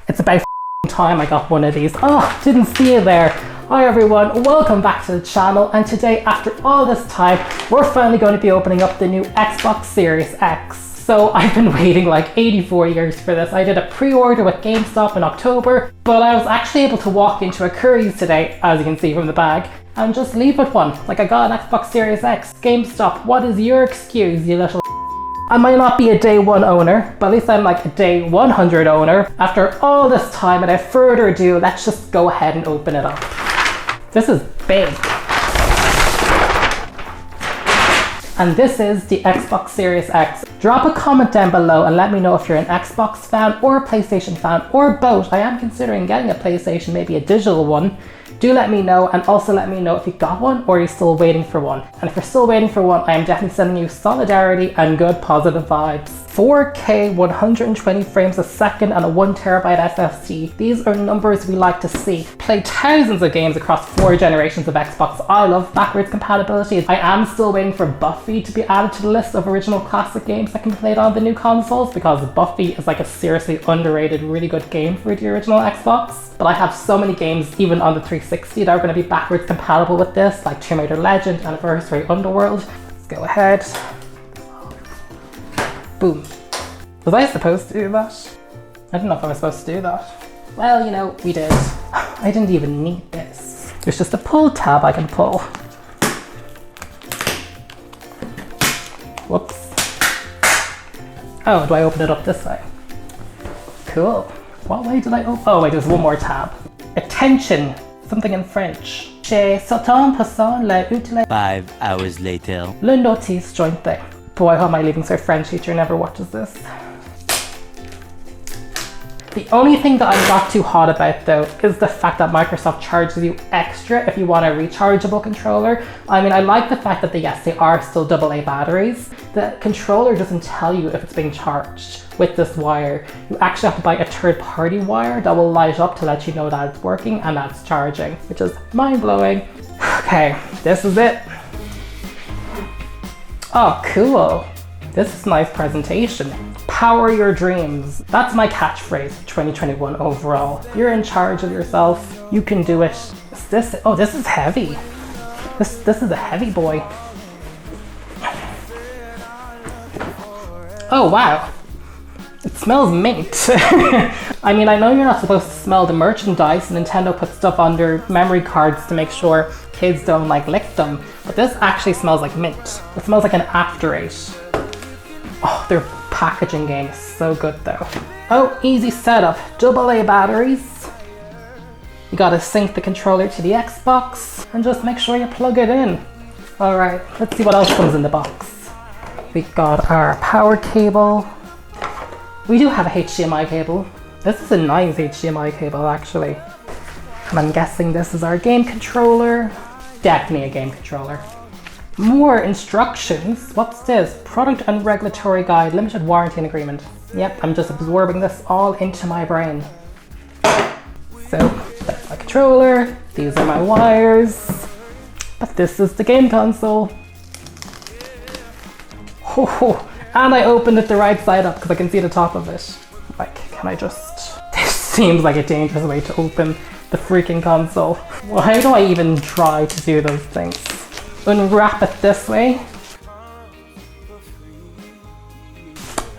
It's about time I got one of these. Oh, didn't see you there. Hi everyone, welcome back to the channel, and today, after all this time, we're finally going to be opening up the new Xbox Series X. So I've been waiting like 84 years for this. I did a pre-order with GameStop in October, but I was actually able to walk into a Curry's today, as you can see from the bag, and just leave with one. Like, I got an Xbox Series X. GameStop, what is your excuse, you little I might not be a day one owner, but at least I'm like a day 100 owner. After all this time, without further ado, let's just go ahead and open it up. This is big. And this is the Xbox Series X. Drop a comment down below and let me know if you're an Xbox fan or a PlayStation fan or both. I am considering getting a PlayStation, maybe a digital one. Do let me know, and also let me know if you got one or you're still waiting for one. And if you're still waiting for one, I am definitely sending you solidarity and good positive vibes. 4K 120 frames a second and a 1TB SSD. These are numbers we like to see. Played thousands of games across 4 generations of Xbox. I love backwards compatibility. I am still waiting for Buffy to be added to the list of original classic games that can be played on the new consoles, because Buffy is like a seriously underrated, really good game for the original Xbox. But I have so many games, even on the 360, that are going to be backwards compatible with this, like Tomb Raider Legend, Anniversary, Underworld. Let's go ahead. Boom. Was I supposed to do that? I don't know if I was supposed to do that. Well, you know, we did. I didn't even need this. There's just a pull tab I can pull. Whoops. Oh, do I open it up this way? Cool. What way did I open? Oh wait, there's one more tab. Attention! Something in French. J'ai sauté passant la utile. 5 hours later. Le notice jointe. Boy, I hope my Leaving Cert French teacher never watches this. The only thing that I'm not too hot about though is the fact that Microsoft charges you extra if you want a rechargeable controller. I mean, I like the fact that yes, they are still AA batteries. The controller doesn't tell you if it's being charged with this wire. You actually have to buy a third-party wire that will light up to let you know that it's working and that it's charging, which is mind-blowing. Okay, this is it. Oh, cool. This is a nice presentation. Power your dreams. That's my catchphrase for 2021 overall. You're in charge of yourself. You can do it. Oh, this is heavy. This is a heavy boy. Oh, wow. It smells mint. I mean, I know you're not supposed to smell the merchandise. Nintendo puts stuff on their memory cards to make sure kids don't like lick them, but this actually smells like mint. It smells like an after eight. Oh, their packaging game is so good though. Oh, easy setup. AA batteries. You gotta sync the controller to the Xbox and just make sure you plug it in. Alright, let's see what else comes in the box. We got our power cable. We do have a HDMI cable. This is a nice HDMI cable actually. And I'm guessing this is our game controller. Definitely a game controller. More instructions. What's this? Product and regulatory guide, limited warranty and agreement. Yep, I'm just absorbing this all into my brain. So, that's my controller. These are my wires. But this is the game console. Oh, and I opened it the right side up because I can see the top of it. Like, can I just... This seems like a dangerous way to open the freaking console. Why do I even try to do those things? Unwrap it this way.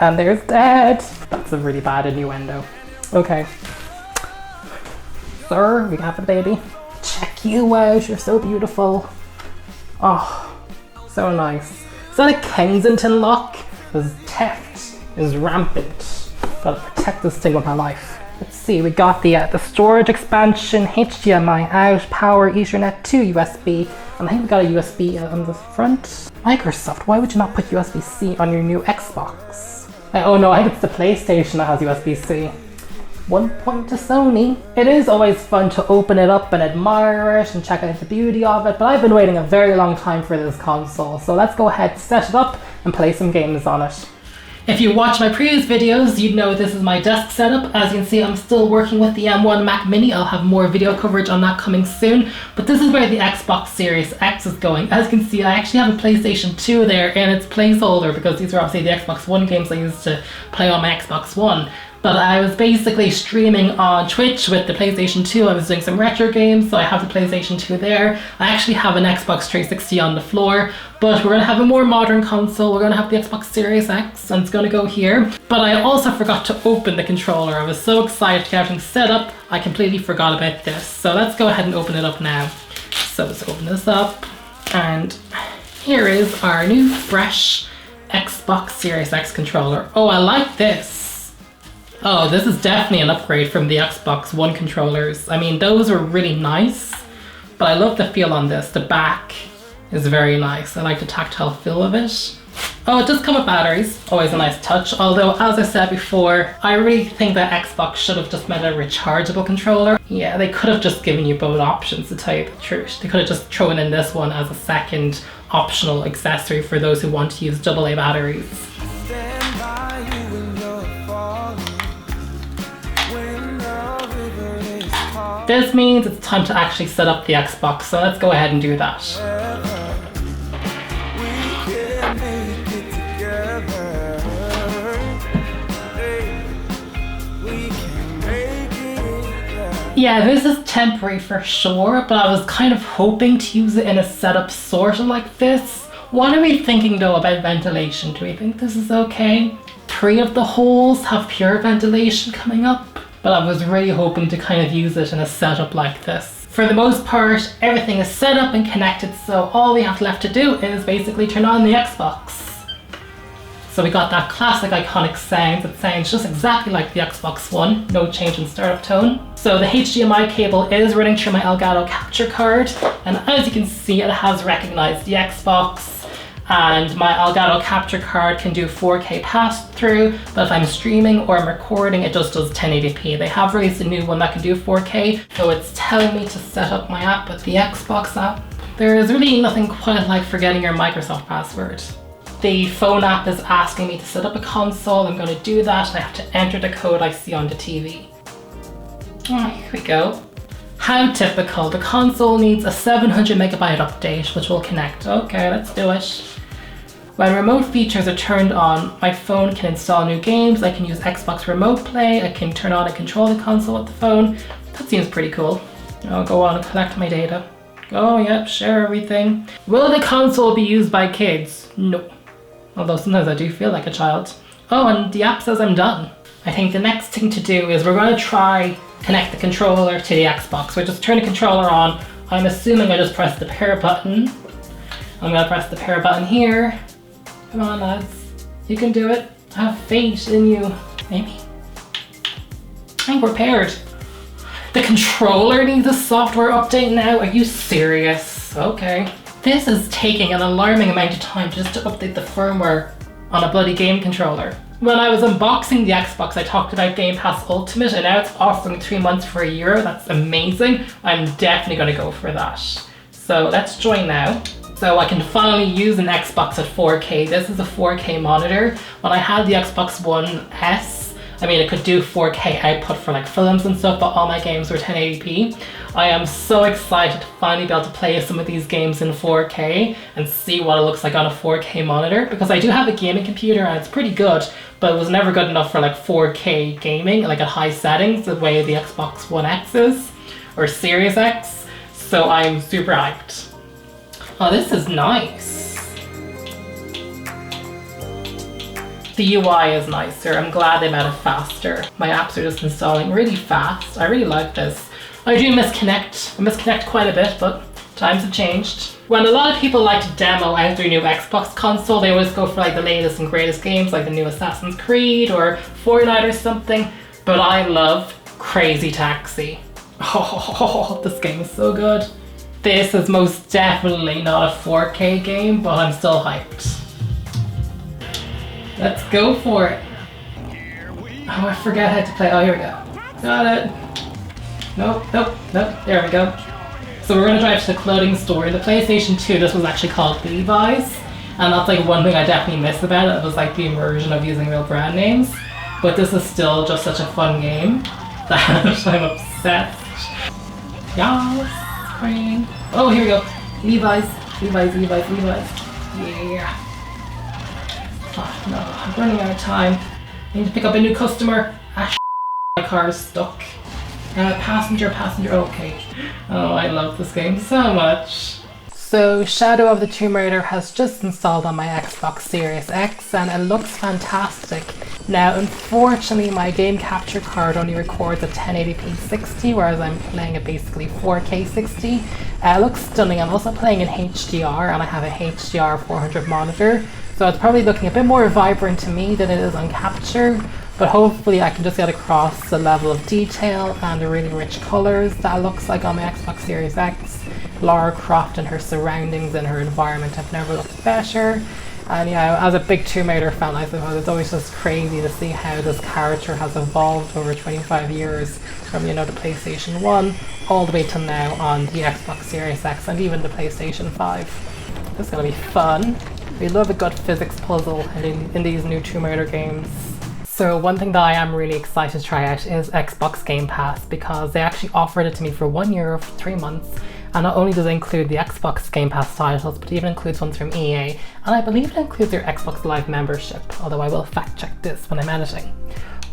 And there's Dad. That's a really bad innuendo. Okay. Sir, we have a baby. Check you out, you're so beautiful. Oh, so nice. Is that a Kensington lock? Because theft is rampant. Gotta protect this thing with my life. Let's see, we got the storage expansion, HDMI out, power, Ethernet to USB, and I think we got a USB on the front. Microsoft, why would you not put USB-C on your new Xbox? Oh no, I think it's the PlayStation that has USB-C. 1 point to Sony. It is always fun to open it up and admire it and check out the beauty of it, but I've been waiting a very long time for this console, so let's go ahead, set it up, and play some games on it. If you watched my previous videos, you'd know this is my desk setup. As you can see, I'm still working with the M1 Mac Mini. I'll have more video coverage on that coming soon. But this is where the Xbox Series X is going. As you can see, I actually have a PlayStation 2 there in its placeholder because these are obviously the Xbox One games I used to play on my Xbox One. But I was basically streaming on Twitch with the PlayStation 2. I was doing some retro games, so I have the PlayStation 2 there. I actually have an Xbox 360 on the floor, but we're going to have a more modern console. We're going to have the Xbox Series X, and it's going to go here. But I also forgot to open the controller. I was so excited to get everything set up, I completely forgot about this. So let's go ahead and open it up now. So let's open this up, and here is our new fresh Xbox Series X controller. Oh, I like this. Oh, this is definitely an upgrade from the Xbox One controllers. I mean, those were really nice, but I love the feel on this. The back is very nice. I like the tactile feel of it. Oh, it does come with batteries. Always a nice touch. Although, as I said before, I really think that Xbox should have just made a rechargeable controller. Yeah, they could have just given you both options, to tell you the truth. They could have just thrown in this one as a second optional accessory for those who want to use AA batteries. This means it's time to actually set up the Xbox, so let's go ahead and do that. Yeah, this is temporary for sure, but I was kind of hoping to use it in a setup sort of like this. What are we thinking though about ventilation? Do we think this is okay? 3 of the holes have pure ventilation coming up, but I was really hoping to kind of use it in a setup like this. For the most part, everything is set up and connected, so all we have left to do is basically turn on the Xbox. So we got that classic iconic sound that sounds just exactly like the Xbox One, no change in startup tone. So the HDMI cable is running through my Elgato capture card, and as you can see, it has recognized the Xbox, and my Elgato capture card can do 4K pass-through, but if I'm streaming or I'm recording, it just does 1080p. They have released a new one that can do 4K, so it's telling me to set up my app with the Xbox app. There is really nothing quite like forgetting your Microsoft password. The phone app is asking me to set up a console. I'm going to do that, and I have to enter the code I see on the TV. Oh, here we go. How typical. The console needs a 700 megabyte update, which will connect. Okay, let's do it. When remote features are turned on, my phone can install new games. I can use Xbox Remote Play. I can turn on and control the console with the phone. That seems pretty cool. I'll go on and collect my data. Oh, yep, share everything. Will the console be used by kids? No. Although sometimes I do feel like a child. Oh, and the app says I'm done. I think the next thing to do is we're going to try connect the controller to the Xbox. So I just turn the controller on. I'm assuming I just press the pair button. I'm going to press the pair button here. Come on, lads. You can do it. I have faith in you. Maybe. I think we're paired. The controller needs a software update now? Are you serious? Okay. This is taking an alarming amount of time just to update the firmware on a bloody game controller. When I was unboxing the Xbox, I talked about Game Pass Ultimate, and now it's offering 3 months for €1. That's amazing. I'm definitely going to go for that. So let's join now. So I can finally use an Xbox at 4K. This is a 4K monitor. When I had the Xbox One S, I mean, it could do 4K output for like films and stuff, but all my games were 1080p. I am so excited to finally be able to play some of these games in 4K and see what it looks like on a 4K monitor, because I do have a gaming computer and it's pretty good, but it was never good enough for like 4K gaming, like at high settings, the way the Xbox One X is, or Series X. So I'm super hyped. Oh, this is nice. The UI is nicer. I'm glad they made it faster. My apps are just installing really fast. I really like this. I do misconnect. I misconnect quite a bit, but times have changed. When a lot of people like to demo out their new Xbox console, they always go for like the latest and greatest games, like the new Assassin's Creed or Fortnite or something. But I love Crazy Taxi. Oh, this game is so good. This is most definitely not a 4K game, but I'm still hyped. Let's go for it. Oh, I forgot how to play. Oh, here we go. Got it. Nope, nope, nope. There we go. So we're gonna drive to the clothing store. In the PlayStation 2, this was actually called Lee-Loi's, and that's like one thing I definitely miss about it. It was like the immersion of using real brand names. But this is still just such a fun game that I'm obsessed. Yes. Oh, here we go. Levi's. Yeah. Oh, no, I'm running out of time. I need to pick up a new customer. Ah, My car is stuck. Passenger, okay. Oh, I love this game so much. So Shadow of the Tomb Raider has just installed on my Xbox Series X and it looks fantastic. Now unfortunately my game capture card only records at 1080p 60 whereas I'm playing at basically 4K 60. It looks stunning. I'm also playing in HDR and I have a HDR 400 monitor, so it's probably looking a bit more vibrant to me than it is on capture, but hopefully I can just get across the level of detail and the really rich colours that it looks like on my Xbox Series X. Lara Croft and her surroundings and her environment have never looked better. And yeah, as a big Tomb Raider fan, I suppose it's always just crazy to see how this character has evolved over 25 years from, you know, the PlayStation 1 all the way to now on the Xbox Series X and even the PlayStation 5. This is going to be fun. We love a good physics puzzle in these new Tomb Raider games. So one thing that I am really excited to try out is Xbox Game Pass, because they actually offered it to me for €1 for 3 months. And not only does it include the Xbox Game Pass titles, but it even includes ones from EA. And I believe it includes their Xbox Live membership, although I will fact check this when I'm editing.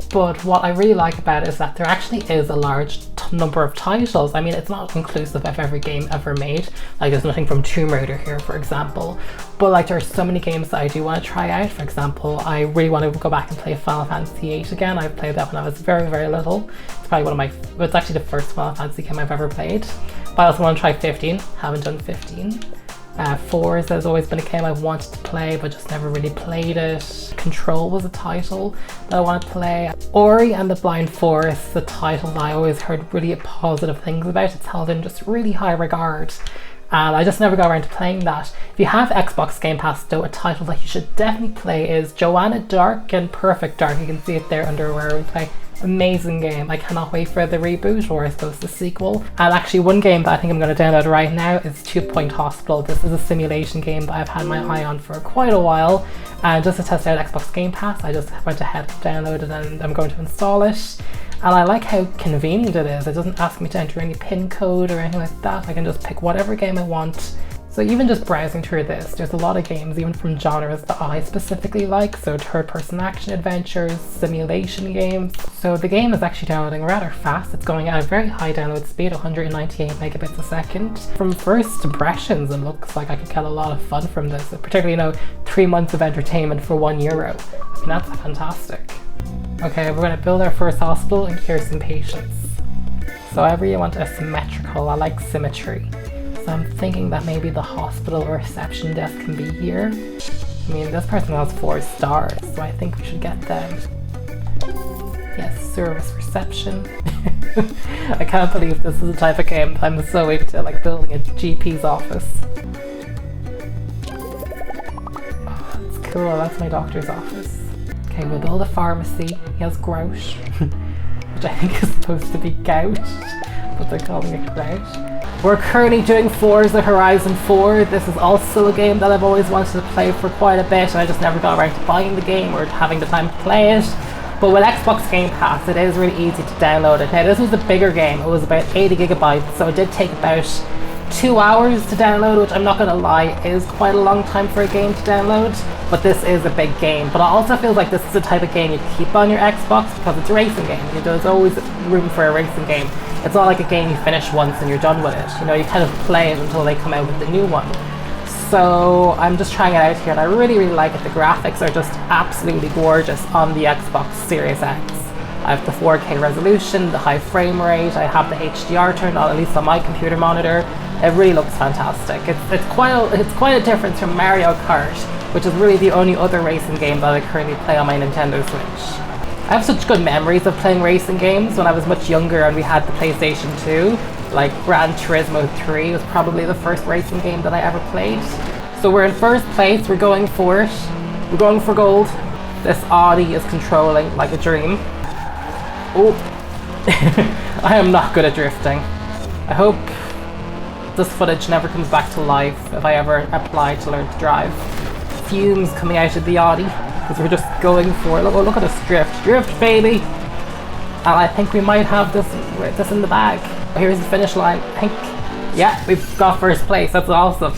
But what I really like about it is that there actually is a large number of titles. I mean, it's not inclusive of every game ever made. Like, there's nothing from Tomb Raider here, for example. But like, there are so many games that I do want to try out. For example, I really want to go back and play Final Fantasy VIII again. I played that when I was very, very little. It's probably one of my, it's actually the first Final Fantasy game I've ever played. But I also want to try 15. Haven't done 15. Forza has always been a game I've wanted to play but just never really played it. Control was a title that I want to play. Ori and the Blind Forest, the title that I always heard really positive things about. It's held in just really high regard. And I just never got around to playing that. If you have Xbox Game Pass though, a title that you should definitely play is Joanna Dark and Perfect Dark. You can see it there under Where We Play. Amazing game. I cannot wait for the reboot, or I suppose the sequel. And actually one game that I think I'm going to download right now is 2 Point Hospital. This is a simulation game that I've had my eye on for quite a while, and just to test out Xbox Game Pass I just went ahead and downloaded it and I'm going to install it. And I like how convenient it is. It doesn't ask me to enter any pin code or anything like that. I can just pick whatever game I want. So even just browsing through this, there's a lot of games, even from genres that I specifically like. So third-person action adventures, simulation games. So the game is actually downloading rather fast. It's going at a very high download speed, 198 megabits a second. From first impressions, it looks like I could get a lot of fun from this. Particularly, you know, 3 months of entertainment for €1. I mean, that's fantastic. Okay, we're going to build our first hospital and cure some patients. So I really want a symmetrical. I like symmetry. So I'm thinking that maybe the hospital reception desk can be here. I mean, this person has 4 stars, so I think we should get them. Yes, service reception. I can't believe this is the type of game I'm so into, like building a GP's office. Oh, that's cool, that's my doctor's office. Okay, we'll build a pharmacy. He has grout, which I think is supposed to be gout, but they're calling it grout. We're currently doing Forza Horizon 4. This is also a game that I've always wanted to play for quite a bit, and I just never got around to buying the game or having the time to play it. But with Xbox Game Pass, it is really easy to download it. Now, this was a bigger game. It was about 80 gigabytes, so it did take about 2 hours to download, which I'm not going to lie, is quite a long time for a game to download. But this is a big game. But I also feel like this is the type of game you keep on your Xbox because it's a racing game. You know, there's always room for a racing game. It's not like a game you finish once and you're done with it. You know, you kind of play it until they come out with the new one. So I'm just trying it out here and I really, really like it. The graphics are just absolutely gorgeous on the Xbox Series X. I have the 4K resolution, the high frame rate, I have the HDR turned on, at least on my computer monitor. It really looks fantastic. It's quite a difference from Mario Kart, which is really the only other racing game that I currently play on my Nintendo Switch. I have such good memories of playing racing games when I was much younger and we had the PlayStation 2. Like Gran Turismo 3 was probably the first racing game that I ever played. So we're in first place, we're going for it. We're going for gold. This Audi is controlling like a dream. Oh, I am not good at drifting. I hope this footage never comes back to life if I ever apply to learn to drive. Fumes coming out of the Audi because we're just going for it. Look at this drift. Drift, baby! And I think we might have this in the bag. Here's the finish line. I think, yeah, we've got first place. That's awesome.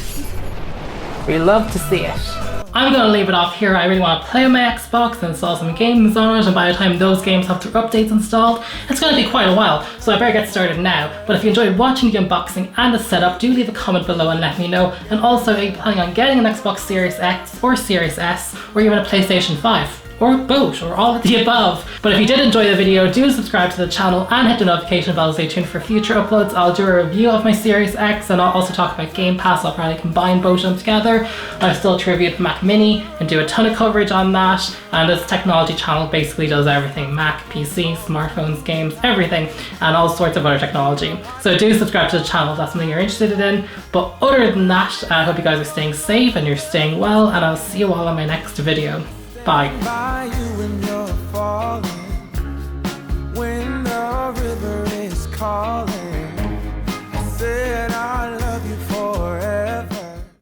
We love to see it. I'm going to leave it off here. I really want to play on my Xbox and install some games on it, and by the time those games have their updates installed, it's going to be quite a while, so I better get started now. But if you enjoyed watching the unboxing and the setup, do leave a comment below and let me know. And also, are you planning on getting an Xbox Series X or Series S, or even a PlayStation 5? Or both, or all of the above. But if you did enjoy the video, do subscribe to the channel and hit the notification bell to stay tuned for future uploads. I'll do a review of my Series X, and I'll also talk about Game Pass. I'll probably combine both of them together. I've still reviewed the Mac Mini and do a ton of coverage on that. And this technology channel basically does everything: Mac, PC, smartphones, games, everything, and all sorts of other technology. So do subscribe to the channel if that's something you're interested in. But other than that, I hope you guys are staying safe and you're staying well, and I'll see you all in my next video. Bye. When the river is calling.